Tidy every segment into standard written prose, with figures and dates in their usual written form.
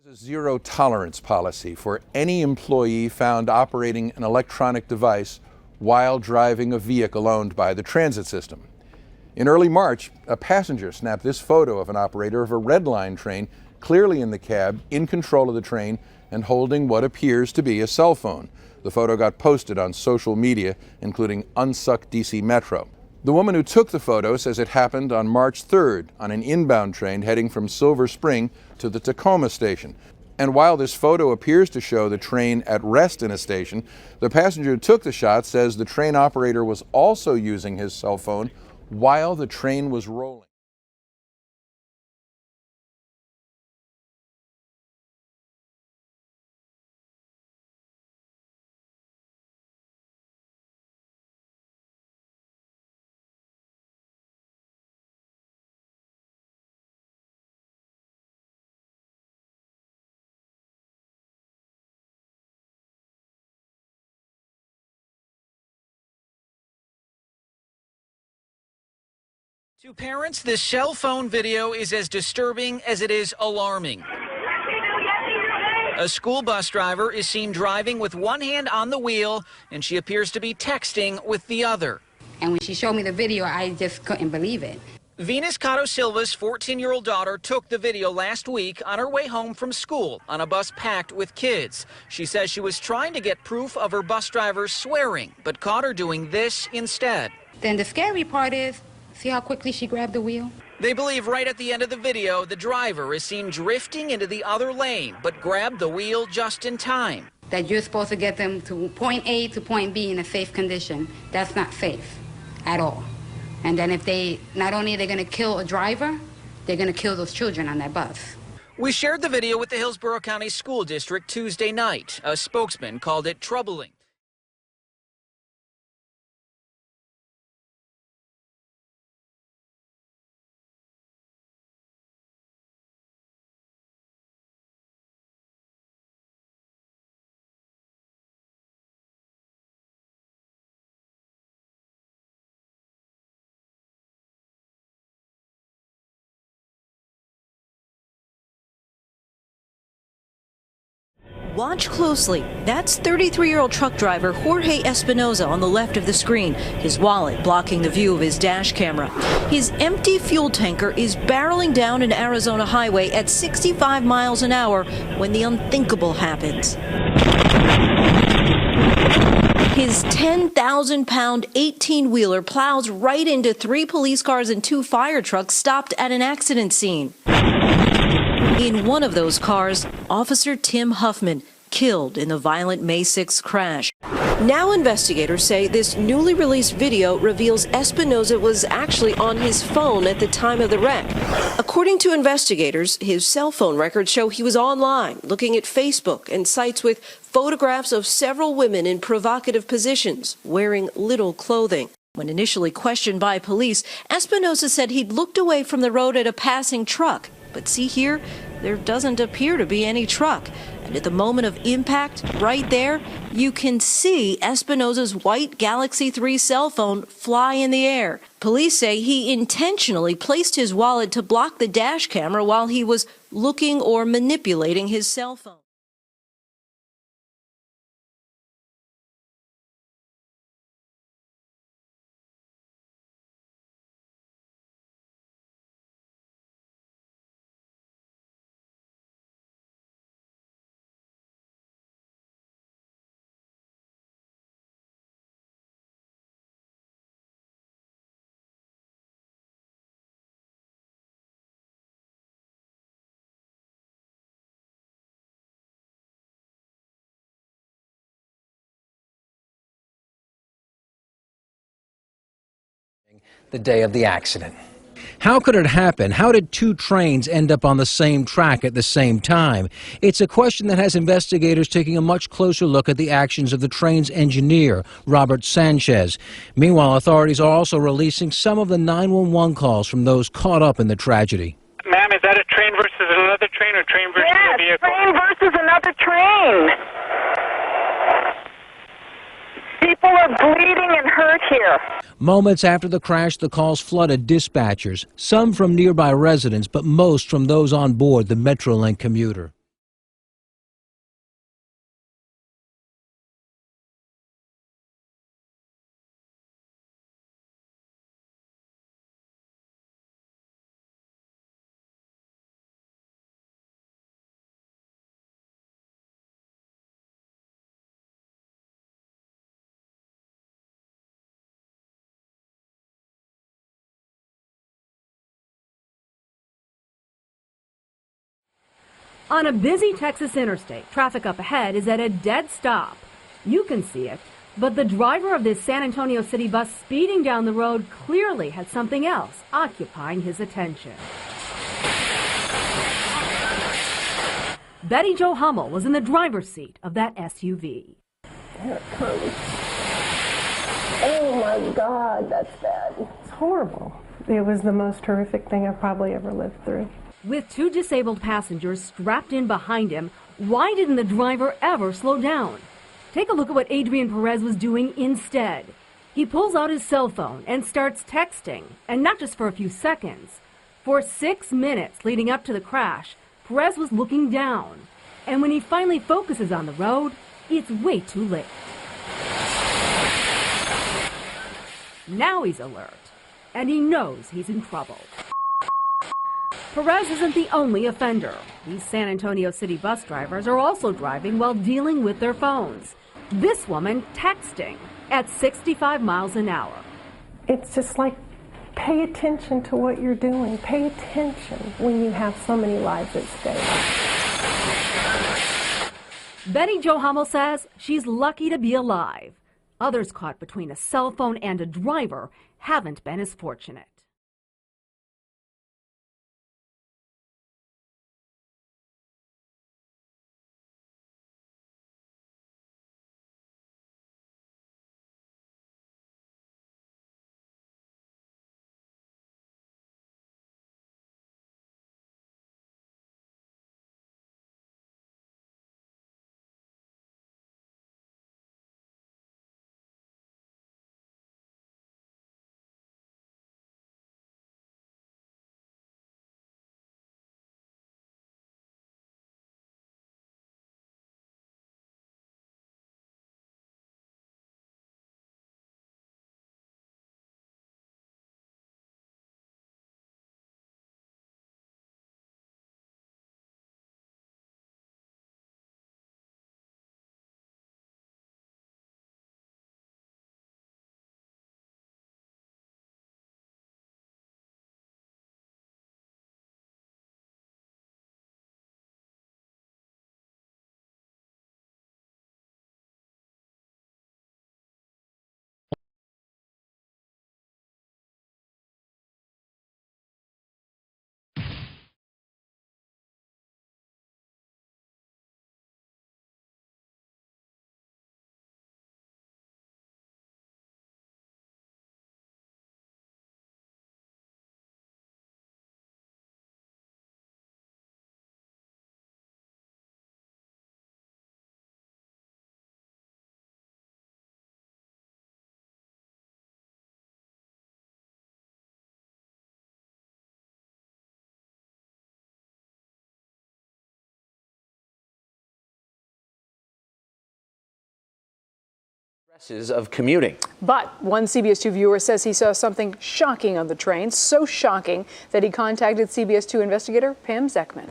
There's a zero tolerance policy for any employee found operating an electronic device while driving a vehicle owned by the transit system. In early March, a passenger snapped this photo of an operator of a Red Line train clearly in the cab, in control of the train, and holding what appears to be a cell phone. The photo got posted on social media, including Unsuck DC Metro. The woman who took the photo says it happened on March 3rd on an inbound train heading from Silver Spring to the Tacoma station. And while this photo appears to show the train at rest in a station, the passenger who took the shot says the train operator was also using his cell phone while the train was rolling. To parents, this cell phone video is as disturbing as it is alarming. A school bus driver is seen driving with one hand on the wheel, and she appears to be texting with the other. And when she showed me the video, I just couldn't believe it. Venus Cotto Silva's 14-year-old daughter took the video last week on her way home from school on a bus packed with kids. She says she was trying to get proof of her bus driver swearing, but caught her doing this instead. Then the scary part is, see how quickly she grabbed the wheel? They believe right at the end of the video, the driver is seen drifting into the other lane, but grabbed the wheel just in time. That you're supposed to get them to point A to point B in a safe condition. That's not safe at all. And then if not only are they going to kill a driver, they're going to kill those children on that bus. We shared the video with the Hillsborough County School District Tuesday night. A spokesman called it troubling. Watch closely. That's 33-year-old truck driver Jorge Espinoza on the left of the screen, his wallet blocking the view of his dash camera. His empty fuel tanker is barreling down an Arizona highway at 65 miles an hour when the unthinkable happens. His 10,000-pound 18-wheeler plows right into 3 police cars and 2 fire trucks stopped at an accident scene. In one of those cars, Officer Tim Huffman killed in the violent May 6th crash. Now investigators say this newly released video reveals Espinoza was actually on his phone at the time of the wreck. According to investigators, his cell phone records show he was online, looking at Facebook and sites with photographs of several women in provocative positions, wearing little clothing. When initially questioned by police, Espinoza said he'd looked away from the road at a passing truck. But see here, there doesn't appear to be any truck. And at the moment of impact, right there, you can see Espinoza's white Galaxy 3 cell phone fly in the air. Police say he intentionally placed his wallet to block the dash camera while he was looking or manipulating his cell phone. The day of the accident. How could it happen? How did 2 trains end up on the same track at the same time? It's a question that has investigators taking a much closer look at the actions of the train's engineer, Robert Sanchez. Meanwhile, authorities are also releasing some of the 911 calls from those caught up in the tragedy. Ma'am, is that a train versus another train or train versus a vehicle? Yes, train versus another train. People are bleeding and hurt here. Moments after the crash, the calls flooded dispatchers, some from nearby residents, but most from those on board the Metrolink commuter. On a busy Texas interstate, traffic up ahead is at a dead stop. You can see it, but the driver of this San Antonio City bus speeding down the road clearly had something else occupying his attention. Betty Jo Hummel was in the driver's seat of that SUV. Here it comes. Oh my God, that's bad. It's horrible. It was the most horrific thing I've probably ever lived through. With 2 disabled passengers strapped in behind him, why didn't the driver ever slow down? Take a look at what Adrian Perez was doing instead. He pulls out his cell phone and starts texting, and not just for a few seconds. For 6 minutes leading up to the crash, Perez was looking down. And when he finally focuses on the road, it's way too late. Now he's alert, and he knows he's in trouble. Perez isn't the only offender. These San Antonio City bus drivers are also driving while dealing with their phones. This woman texting at 65 miles an hour. It's just like, pay attention to what you're doing. Pay attention when you have so many lives at stake. Betty Jo Hummel says she's lucky to be alive. Others caught between a cell phone and a driver haven't been as fortunate. Of commuting. But one CBS 2 viewer says he saw something shocking on the train, so shocking that he contacted CBS 2 investigator Pam Zeckman.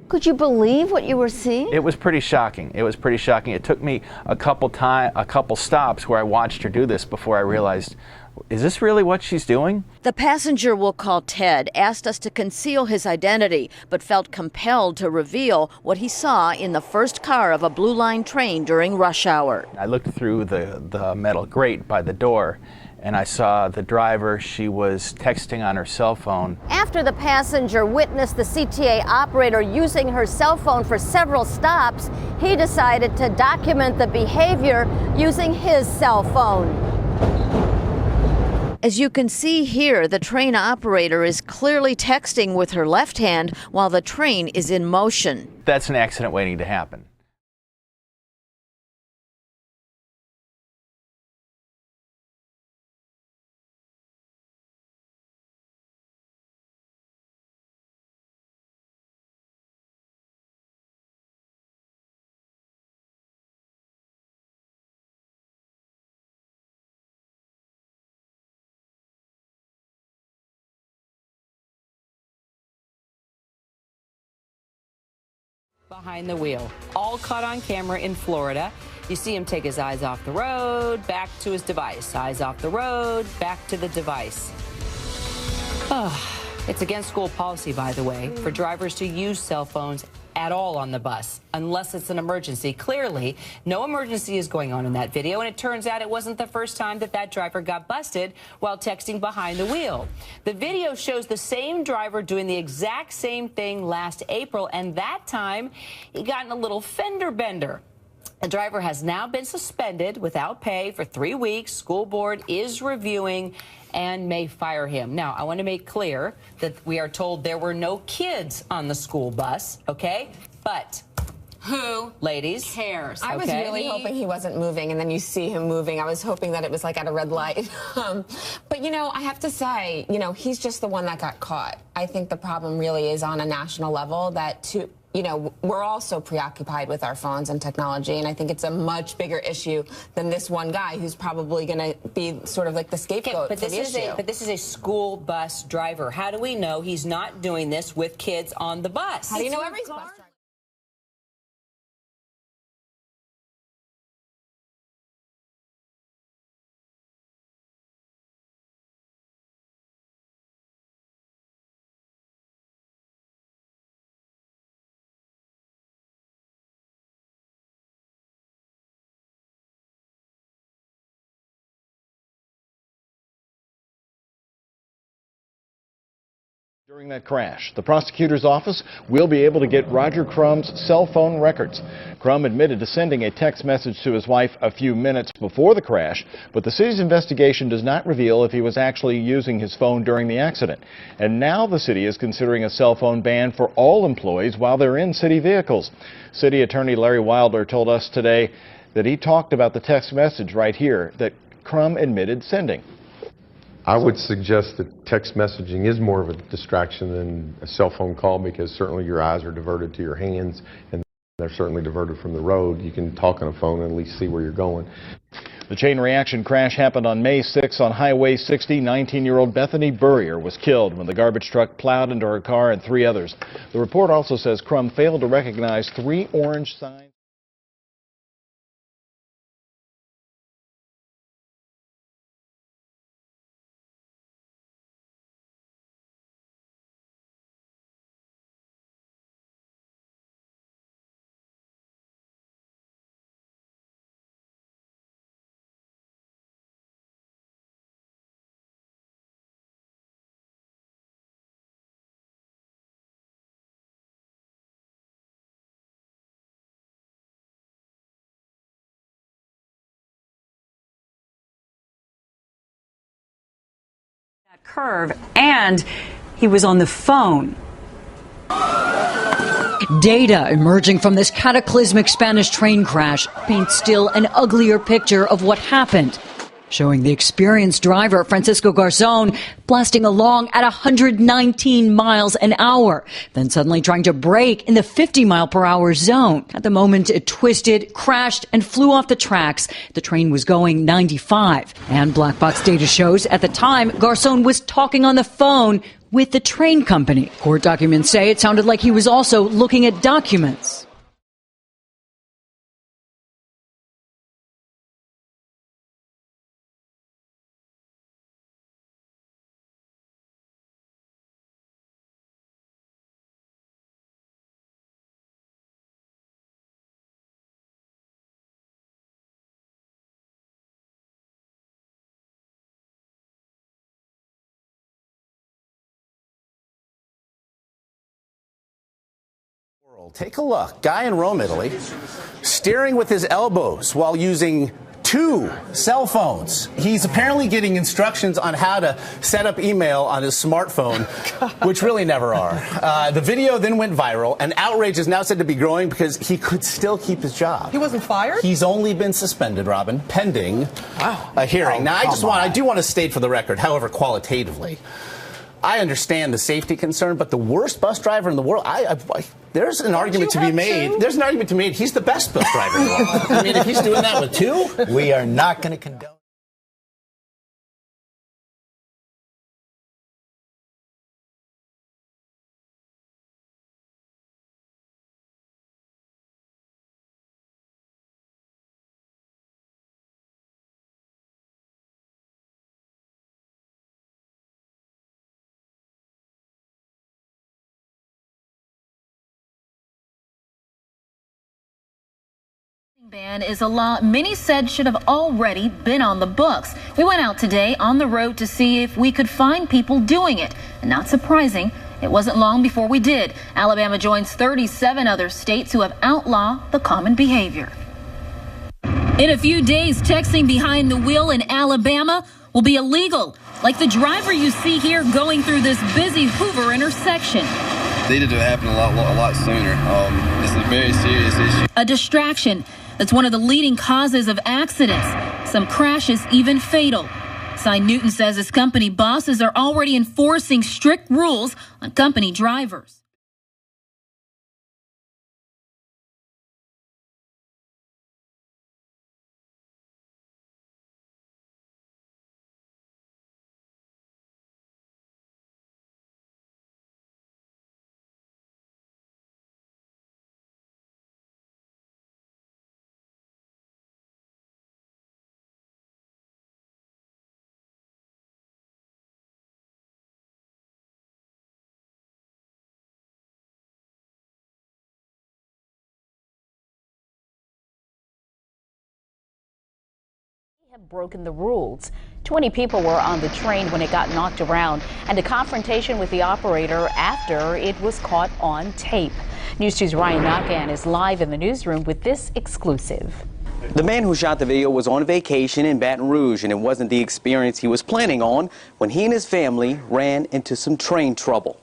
Could you believe what you were seeing? It was pretty shocking. It was pretty shocking. It took me a couple stops where I watched her do this before I realized, is this really what she's doing? The passenger we'll call Ted asked us to conceal his identity, but felt compelled to reveal what he saw in the first car of a Blue Line train during rush hour. I looked through the metal grate by the door, and I saw the driver. She was texting on her cell phone. After the passenger witnessed the CTA operator using her cell phone for several stops, he decided to document the behavior using his cell phone. As you can see here, the train operator is clearly texting with her left hand while the train is in motion. That's an accident waiting to happen. Behind the wheel, all caught on camera in Florida. You see him take his eyes off the road, back to his device, eyes off the road, back to the device. It's against school policy, by the way, for drivers to use cell phones at all on the bus, unless it's an emergency. Clearly, no emergency is going on in that video, and it turns out it wasn't the first time that that driver got busted while texting behind the wheel. The video shows the same driver doing the exact same thing last April, and that time he got in a little fender bender. The driver has now been suspended without pay for 3 weeks. School board is reviewing and may fire him. Now, I want to make clear that we are told there were no kids on the school bus, okay? But who, ladies, cares? I was really hoping he wasn't moving, and then you see him moving. I was hoping that it was like at a red light. But, you know, I have to say, you know, he's just the one that got caught. I think the problem really is on a national level that you know, we're all so preoccupied with our phones and technology, and I think it's a much bigger issue than this one guy who's probably going to be sort of like the scapegoat for the issue. But this is a school bus driver. How do we know he's not doing this with kids on the bus? How do you know every bus driver? During that crash, the prosecutor's office will be able to get Roger Crumb's cell phone records. Crumb admitted to sending a text message to his wife a few minutes before the crash, but the city's investigation does not reveal if he was actually using his phone during the accident. And now the city is considering a cell phone ban for all employees while they're in city vehicles. City Attorney Larry Wilder told us today that he talked about the text message right here that Crumb admitted sending. I would suggest that text messaging is more of a distraction than a cell phone call, because certainly your eyes are diverted to your hands, and they're certainly diverted from the road. You can talk on a phone and at least see where you're going. The chain reaction crash happened on May 6 on Highway 60. 19-year-old Bethany Burrier was killed when the garbage truck plowed into her car and 3 others. The report also says Crumb failed to recognize 3 orange signs. Curve, and he was on the phone. Data emerging from this cataclysmic Spanish train crash paints still an uglier picture of what happened, showing the experienced driver, Francisco Garzon, blasting along at 119 miles an hour, then suddenly trying to brake in the 50-mile-per-hour zone. At the moment, it twisted, crashed, and flew off the tracks. The train was going 95. And black box data shows at the time, Garzon was talking on the phone with the train company. Court documents say it sounded like he was also looking at documents. Take a look. Guy in Rome, Italy, steering with his elbows while using 2 cell phones. He's apparently getting instructions on how to set up email on his smartphone, which really never are. The video then went viral, and outrage is now said to be growing because he could still keep his job. He wasn't fired? He's only been suspended, Robin, pending a hearing. Now, I do want to state for the record, however, qualitatively, I understand the safety concern, but the worst bus driver in the world, there's an argument to be made. There's an argument to be made. He's the best bus driver in the world. I mean, if he's doing that with 2, we are not going to condone. Ban is a law many said should have already been on the books. We went out today on the road to see if we could find people doing it. And not surprising, it wasn't long before we did. Alabama joins 37 other states who have outlawed the common behavior. In a few days, texting behind the wheel in Alabama will be illegal, like the driver you see here going through this busy Hoover intersection. Needed to happen a lot sooner. This is a very serious issue. A distraction that's one of the leading causes of accidents, some crashes even fatal. Cy Newton says his company bosses are already enforcing strict rules on company drivers. Have broken the rules. 20 people were on the train when it got knocked around, and a confrontation with the operator after it was caught on tape. News 2's Ryan Nakan is live in the newsroom with this exclusive. The man who shot the video was on vacation in Baton Rouge, and it wasn't the experience he was planning on when he and his family ran into some train trouble.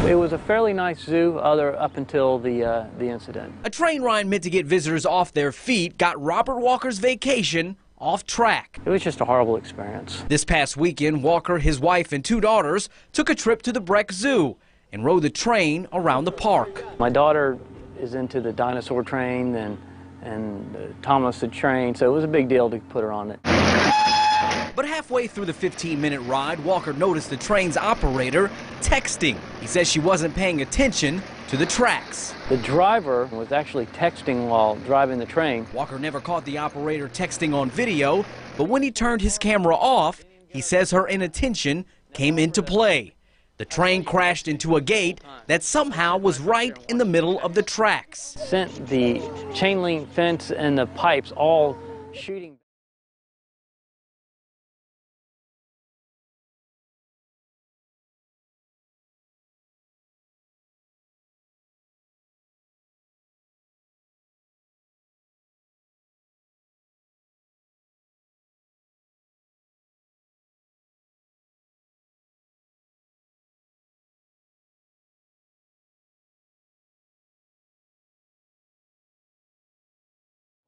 It was a fairly nice zoo up until the incident. A train ride meant to get visitors off their feet got Robert Walker's vacation off track. It was just a horrible experience. This past weekend, Walker, his wife, and 2 daughters took a trip to the Breck Zoo and rode the train around the park. My daughter is into the dinosaur train and the Thomas the train, so it was a big deal to put her on it. But halfway through the 15-minute ride, Walker noticed the train's operator texting. He says she wasn't paying attention to the tracks. The driver was actually texting while driving the train. Walker never caught the operator texting on video, but when he turned his camera off, he says her inattention came into play. The train crashed into a gate that somehow was right in the middle of the tracks. Sent the chain link fence and the pipes all shooting.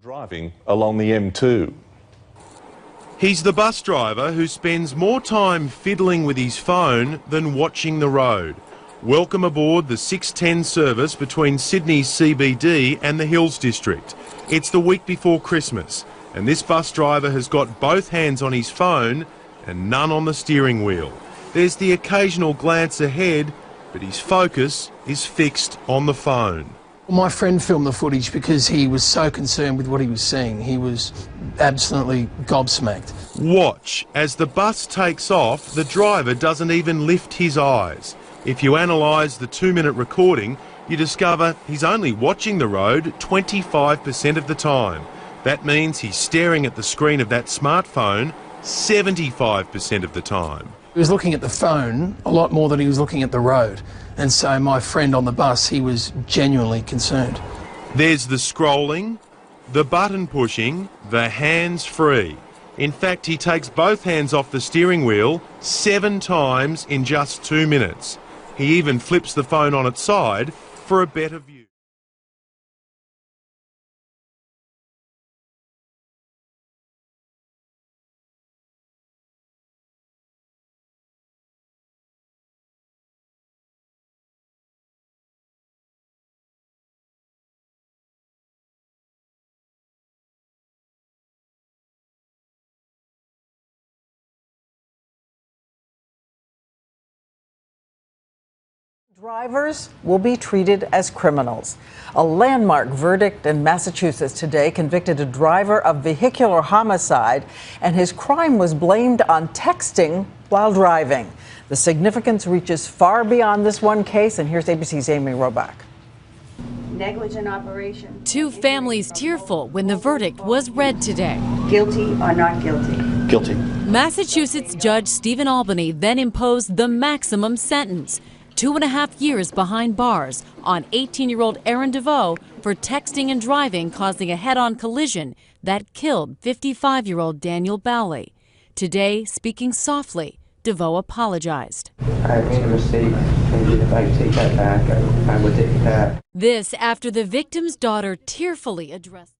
Driving along the M2. He's the bus driver who spends more time fiddling with his phone than watching the road. Welcome aboard the 6:10 service between Sydney's CBD and the Hills District. It's the week before Christmas, and this bus driver has got both hands on his phone and none on the steering wheel. There's the occasional glance ahead, but his focus is fixed on the phone. My friend filmed the footage because he was so concerned with what he was seeing. He was absolutely gobsmacked. Watch as the bus takes off, the driver doesn't even lift his eyes. If you analyse the 2-minute recording, you discover he's only watching the road 25% of the time. That means he's staring at the screen of that smartphone 75% of the time. He was looking at the phone a lot more than he was looking at the road. And so my friend on the bus, he was genuinely concerned. There's the scrolling, the button pushing, the hands-free. In fact, he takes both hands off the steering wheel 7 times in just 2 minutes. He even flips the phone on its side for a better view. Drivers will be treated as criminals. A landmark verdict in Massachusetts today convicted a driver of vehicular homicide, and his crime was blamed on texting while driving. The significance reaches far beyond this one case, and here's ABC's Amy Robach. negligent operation. Two families tearful when the verdict was read today. Guilty or not guilty? Guilty. Massachusetts Judge Stephen Albany then imposed the maximum sentence, 2.5 years behind bars on 18-year-old Aaron DeVoe for texting and driving, causing a head-on collision that killed 55-year-old Daniel Bowley. Today, speaking softly, DeVoe apologized. I made a mistake, and if I take that back, I would take it back. This after the victim's daughter tearfully addressed